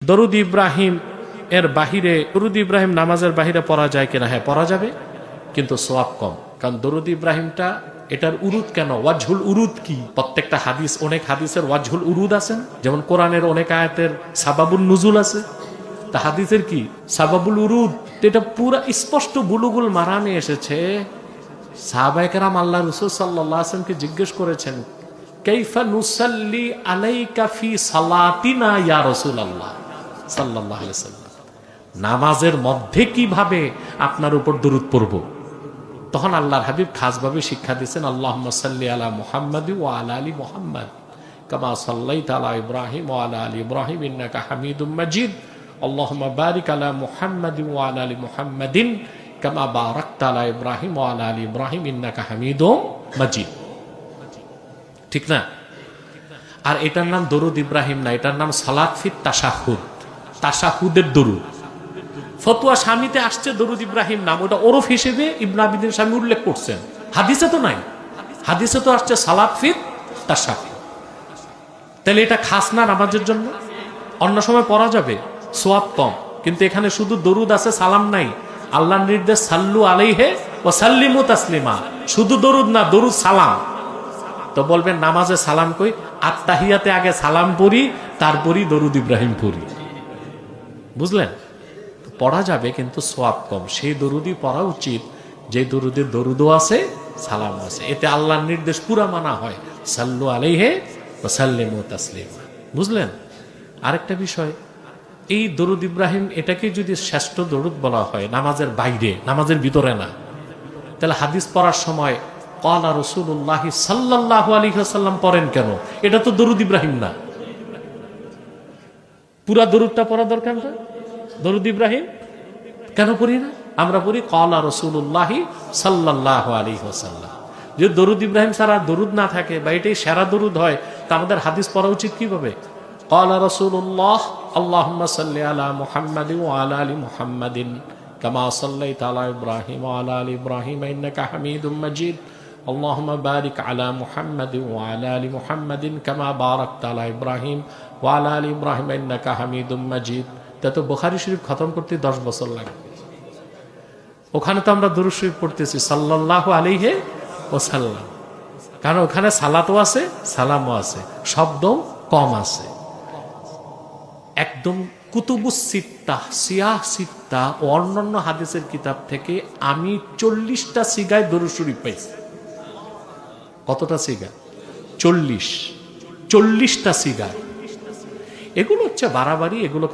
দরুদ ইব্রাহিম এর বাহিরে, দরুদ ইব্রাহিম নামাজের বাহিরে পড়া যায় কিনা? হ্যাঁ, পড়া যাবে, কিন্তু সওয়াব কম। কারণ দরুদ ইব্রাহিমটা, এটার উরুদ কেন, ওয়াজহুল উরুদ কি? প্রত্যেকটা হাদিস, অনেক হাদিসের ওয়াজহুল উরুদ আছেন, যেমন কোরআনের অনেক আয়াতের সাবাবুল নুজুল আছে, তা হাদিসের কি সাবাবুল উরুদ। এটা পুরা স্পষ্ট বুলুগুল মারামে এসেছে। সাহাবায়ে কেরাম আল্লাহ রাসূল সাল্লাল্লাহু আলাইহি ওয়াসাল্লামকে জিজ্ঞেস করেছেন, কাইফা নুসাল্লি আলাইকা ফি সালাতিনা ইয়া রাসূলুল্লাহ সাল্লাল্লাহু আলাইহি ওয়াসাল্লাম, নামাজের মধ্যে কিভাবে আপনার উপর দরুদ পড়ব? তখন আল্লাহর হাবিব খাসভাবে শিক্ষা দিয়েছেন, আল্লাহুম্মা সাল্লি আলা মুহাম্মাদি ওয়া আলা আলি মুহাম্মাদ কামা সাল্লাইতা আলা ইব্রাহিম ওয়া আলা আলি ইব্রাহিম ইন্নাকা হামিদুম মাজিদ, আল্লাহুম্মা বারিক আলা মুহাম্মাদি ওয়া আলা আলি মুহাম্মাদিন কামা বারাকতা আলা ইব্রাহিম ওয়া আলা আলি ইব্রাহিম ইন্নাকা হামিদুম মাজিদ। ঠিক না? আর এটার নাম দরুদ ইব্রাহিম না, এটার নাম সালাত ফিত তাশাহুদ, তাশাহুদের দরুদ। ফতোয়া স্বামীতে আসছে দরুদ ইব্রাহিম নাম, ওটা ওরফ হিসেবে ইবনে আবিদিন স্বামী উল্লেখ করছেন, হাদিসে তো নাই। হাদিসে তো আসছে সালাত ফিত তাশাহুদ। তাহলে এটা খাস না নামাজের জন্য? অন্য সময় পড়া যাবে, সওয়াব কম, কিন্তু এখানে শুধু দরুদ আছে, সালাম নাই। আল্লাহর নির্দেশ সাল্লু আলাইহি ওয়া সাল্লিমু তাসলিমা, শুধু দরুদ না, দরুদ সালাম। তো বলবেন নামাজে সালাম কই? আত্তাহিয়াতে আগে সালাম পড়ি, তারপরই দরুদ ইব্রাহিম পড়ি। বুঝলেন? পড়া যাবে, কিন্তু সওয়াব কম। সেই দরুদই পড়া উচিত যে দরুদের দরুদও আছে, সালাম আছে, এতে আল্লাহর নির্দেশ পুরা মানা হয়, সাল্লু আলাইহি ওয়া সাল্লিমু তাসলিমা। বুঝলেন? আরেকটা বিষয়, এই দরুদ ইব্রাহিম এটাকে যদি শ্রেষ্ঠ দরুদ বলা হয় নামাজের বাইরে, নামাজের ভিতরে না, তাহলে হাদিস পড়ার সময় ক্বালা রাসূলুল্লাহ সাল্লাল্লাহু আলাইহি ওয়াসাল্লাম পড়েন কেন? এটা তো দরুদ ইব্রাহিম না। পুরা দরুদটা পড়া দরকার না? দরুদ ইব্রাহিম কেন পড়ি না? আমরা পড়ি ক্বালা রাসূলুল্লাহ সাল্লাল্লাহু আলাইহি ওয়াসাল্লাম। যে দরুদ ইব্রাহিম ছাড়া দরুদ না থাকে, বা এটাই সেরা দরুদ হয়, তা আমাদের হাদিস পড়া উচিত কিভাবে? ক্বালা রাসূলুল্লাহ আল্লাহুম্মা সাল্লি আলা মুহাম্মাদি ওয়া আলা আলি মুহাম্মাদিন কামা সাল্লাইতা আলা ইব্রাহিম ওয়া আলা আলি ইব্রাহিম ইন্নাকা হামিদুম মাজিদ, আল্লাহুম্মা বারিক আলা মুহাম্মাদি ওয়া আলা আলি মুহাম্মাদিন কামা বারাকতা আলা ইব্রাহিম ওয়া আলা আলি ইব্রাহিম ইন্নাকা হামিদুম মাজিদ। তা তো বুখারী শরীফ খতম করতে 10 বছর লাগে। ওখানে তো আমরা দুরূদ শরীফ পড়তেছি সাল্লাল্লাহু আলাইহি ওয়াসাল্লাম, কারণ ওখানে সালাতও আছে, সালামও আছে, শব্দ কম আছে। একদম কুতুবুস সিত্তা, সিয়াহ সিত্তা ও অন্যান্য হাদিসের কিতাব থেকে আমি 40টা সিগায় দরুদ শরীফ পাইছি। কতটা সিগা? 40টা সিগা। এগুলো হচ্ছে বাড়াবাড়ি, এগুলো